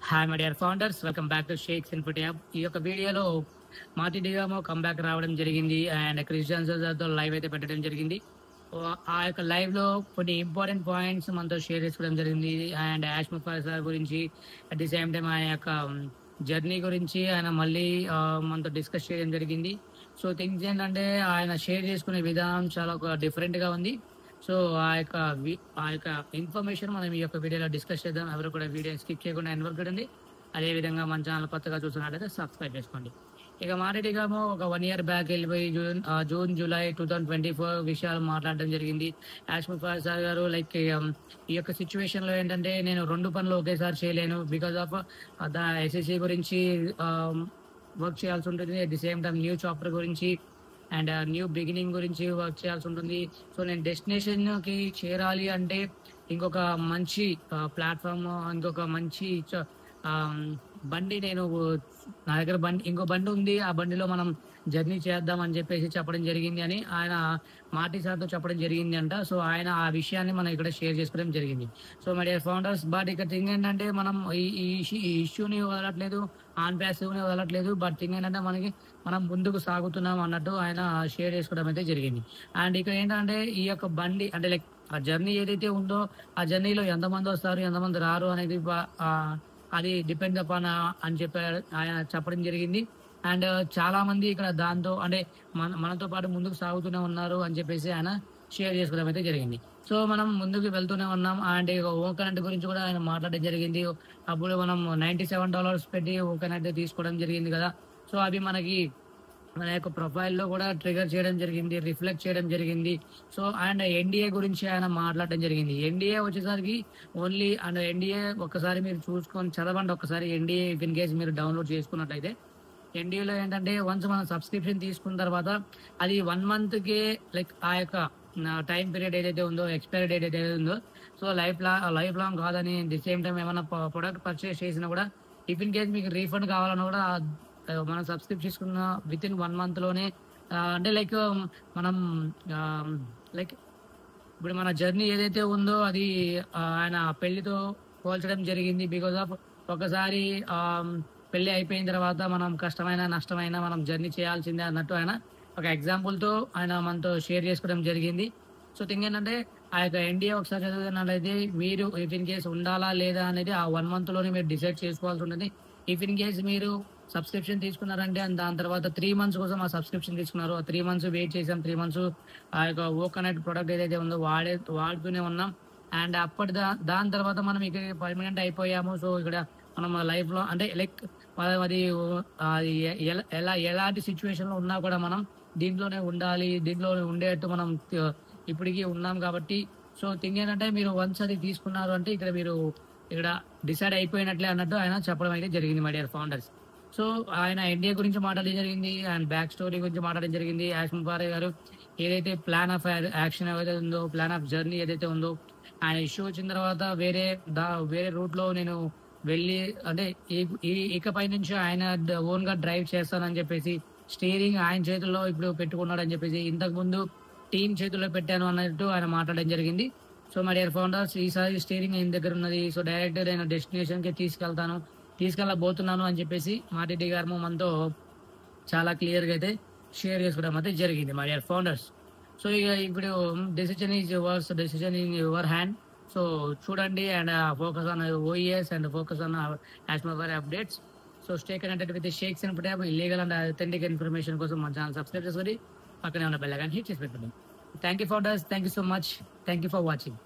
Hi my dear founders, welcome back to shakes input app. ఈ యొక్క వీడియోలో Martin డిగామో comeback రావడం జరిగింది అండ్ క్రిస్ జాన్సన్తో లైవ్ అయితే పెట్టడం జరిగింది. ఆ యొక్క లైవ్ లో కొన్ని ఇంపార్టెంట్ పాయింట్స్ మనతో షేర్ చేసుకోవడం జరిగింది అండ్ యాష్ ముఫాసా గురించి, అట్ ది సేమ్ టైం ఆయన యొక్క జర్నీ గురించి ఆయన మళ్ళీ మనతో డిస్కస్ చేయడం జరిగింది. సో థింగ్స్ ఏంటంటే ఆయన షేర్ చేసుకునే విధానం చాలా ఒక డిఫరెంట్ గా ఉంది. సో ఆ యొక్క ఇన్ఫర్మేషన్ మనం ఈ యొక్క వీడియోలో డిస్కస్ చేద్దాం. ఎవరు కూడా వీడియో స్కిప్ చేయకుండా ఎండ్ వరకు చూడండి. అదేవిధంగా మన ఛానల్ కొత్తగా చూస్తున్నట్లయితే సబ్స్క్రైబ్ చేసుకోండి. ఇక మాట్లాడిగామో ఒక 1 year బ్యాక్ వెళ్ళిపోయి జూన్ జూలై 2024 విషయాలు మాట్లాడడం జరిగింది. యాష్ ముఫాసా గారు లైక్ ఈ యొక్క సిచ్యువేషన్ లో ఏంటంటే నేను 2 పనులు ఒకేసారి చేయలేను. బికాస్ ఆఫ్ ఎస్ఎస్సి గురించి వర్క్ చేయాల్సి ఉంటుంది, at the same time new chapter గురించి అండ్ న్యూ బిగినింగ్ గురించి వర్క్ చేయాల్సి ఉంటుంది. సో నేను డెస్టినేషన్ కి చేరాలి అంటే ఇంకొక మంచి ప్లాట్ఫామ్, ఇంకొక మంచి బండి నా దగ్గర ఇంకో బండి ఉంది, ఆ బండిలో మనం జర్నీ చేద్దాం అని చెప్పేసి చెప్పడం జరిగింది అని ఆయన మార్టీ సార్తో చెప్పడం జరిగింది అంట. సో ఆయన ఆ విషయాన్ని మనం ఇక్కడ షేర్ చేసుకోవడం జరిగింది. So my dear founders, but ఇక్కడ థింగ్ ఏంటంటే మనం ఈ ఇష్యూని వదలట్లేదు, ఆన్ ప్యాసివ్ని వదలట్లేదు. బట్ థింగ్ ఏంటంటే మనం ముందుకు సాగుతున్నాం అన్నట్టు ఆయన షేర్ చేసుకోవడం అయితే జరిగింది. అండ్ ఇక్కడ ఏంటంటే ఈ యొక్క బండి అంటే లైక్ ఆ జర్నీ ఏదైతే ఉందో ఆ జర్నీలో ఎంతమంది వస్తారు ఎంతమంది రారు అనేది అది డిపెండ్ అపాన్ అని చెప్పారు ఆయన చెప్పడం జరిగింది. అండ్ చాలా మంది ఇక్కడ దాంతో అంటే మనతో పాటు ముందుకు సాగుతూనే ఉన్నారు అని చెప్పేసి ఆయన షేర్ చేసుకోవడం అయితే జరిగింది. సో మనం ముందుకు వెళ్తూనే ఉన్నాం. అండ్ ఓ కరెంట్ గురించి కూడా ఆయన మాట్లాడడం జరిగింది. అప్పుడు మనం $97 పెట్టి ఓ కరెంట్ తీసుకోవడం జరిగింది కదా. సో అవి మన యొక్క ప్రొఫైల్లో కూడా ట్రిగర్ చేయడం జరిగింది, రిఫ్లెక్ట్ చేయడం జరిగింది. సో అండ్ ఎన్డీఏ గురించి ఆయన మాట్లాడడం జరిగింది. ఎన్డీఏ వచ్చేసరికి ఓన్లీ అండ్ ఎన్డీఏ ఒక్కసారి మీరు చూసుకొని చదవండి. ఒక్కసారి ఎన్డీఏ ఇన్ కేసు మీరు డౌన్లోడ్ చేసుకున్నట్లయితే ఎన్డీఏలో ఏంటంటే వన్స్ మనం సబ్స్క్రిప్షన్ తీసుకున్న తర్వాత అది 1 monthకే లైక్ ఆ యొక్క టైం పీరియడ్ ఏదైతే ఉందో, ఎక్స్పైరీ డేట్ ఏదైతే ఉందో, సో లైఫ్ లాంగ్ కాదని ది సేమ్ టైం ఏమైనా ప్రొడక్ట్ పర్చేస్ చేసినా కూడా ఇఫ్ ఇన్ కేసు మీకు రీఫండ్ కావాలన్నా కూడా మనం సబ్స్క్రిప్ట్ చేసుకున్న విత్ ఇన్ 1 month లోనే అంటే లైక్ మనం లైక్ ఇప్పుడు మన జర్నీ ఏదైతే ఉందో అది ఆయన పెళ్లితో పోల్చడం జరిగింది. బికాస్ ఆఫ్ ఒకసారి పెళ్లి అయిపోయిన తర్వాత మనం కష్టమైన నష్టమైన మనం జర్నీ చేయాల్సిందే అన్నట్టు ఆయన ఒక ఎగ్జాంపుల్తో ఆయన మనతో షేర్ చేసుకోవడం జరిగింది. సో థింగ్ ఏంటంటే ఆ యొక్క ఎన్డీఏ ఒకసారి చదివినట్లయితే మీరు ఇఫ్ ఇన్ కేసు ఉండాలా లేదా అనేది ఆ 1 month లోనే మీరు డిసైడ్ చేసుకోవాల్సి ఉంటుంది. ఇఫ్ ఇన్ కేసు మీరు సబ్స్క్రిప్షన్ తీసుకున్నారంటే దాని తర్వాత 3 months కోసం ఆ సబ్స్క్రిప్షన్ తీసుకున్నారు. ఆ 3 months వెయిట్ చేసాం. 3 months ఆ యొక్క ఓ కనెక్ట్ ప్రొడక్ట్ ఏదైతే ఉందో వాడుతూనే ఉన్నాం. అండ్ దాని తర్వాత మనం ఇక్కడ పర్మనెంట్ అయిపోయాము. సో ఇక్కడ మనం లైఫ్ లో అంటే లైక్ అది ఎలాంటి సిచ్యువేషన్ లో ఉన్నా కూడా మనం దీంట్లోనే ఉండాలి, దీంట్లోనే ఉండేట్టు మనం ఇప్పటికీ ఉన్నాం కాబట్టి. సో థింగ్ ఏంటంటే మీరు వన్స్ అది తీసుకున్నారు అంటే ఇక్కడ డిసైడ్ అయిపోయినట్లే అన్నట్టు ఆయన చెప్పడం అయితే జరిగింది మై డియర్ ఫౌండర్స్. సో ఆయన ఎన్డీఏ గురించి మాట్లాడడం జరిగింది అండ్ బ్యాక్ స్టోరీ గురించి మాట్లాడడం జరిగింది. యాష్ ముఫాసా గారు ఏదైతే ప్లాన్ ఆఫ్ యాక్షన్ ఏదైతే ఉందో, ప్లాన్ ఆఫ్ జర్నీ ఏదైతే ఉందో, ఆయన ఇష్యూ వచ్చిన తర్వాత వేరే రూట్ లో నేను వెళ్ళి అంటే ఇకపై నుంచి ఆయన ఓన్ గా డ్రైవ్ చేస్తానని చెప్పేసి స్టీరింగ్ ఆయన చేతుల్లో ఇప్పుడు పెట్టుకున్నాడు అని చెప్పేసి, ఇంతకు ముందు టీం చేతుల్లో పెట్టాను అన్నట్టు ఆయన మాట్లాడడం జరిగింది. సో మై డియర్ ఫౌండర్స్, ఈసారి స్టీరింగ్ ఆయన దగ్గర ఉన్నది. సో డైరెక్ట్ నేను డెస్టినేషన్ కి తీసుకెళ్ళబోతున్నాను అని చెప్పేసి మార్టీ గారు మనతో చాలా క్లియర్ గా అయితే షేర్ చేసుకోవడం అయితే జరిగింది మై డియర్ ఫౌండర్స్. సో ఇప్పుడు decision in your hand. So చూడండి and focus on OES and focus on Yash Mufasa updates. So stay connected with shakes input app. Illegal and authentic information కోసం మన channel subscribe చేసుకొని పక్కనే ఉన్న bell icon hit చేసి పెట్టండి. Thank you founders, thank you so much, thank you for watching.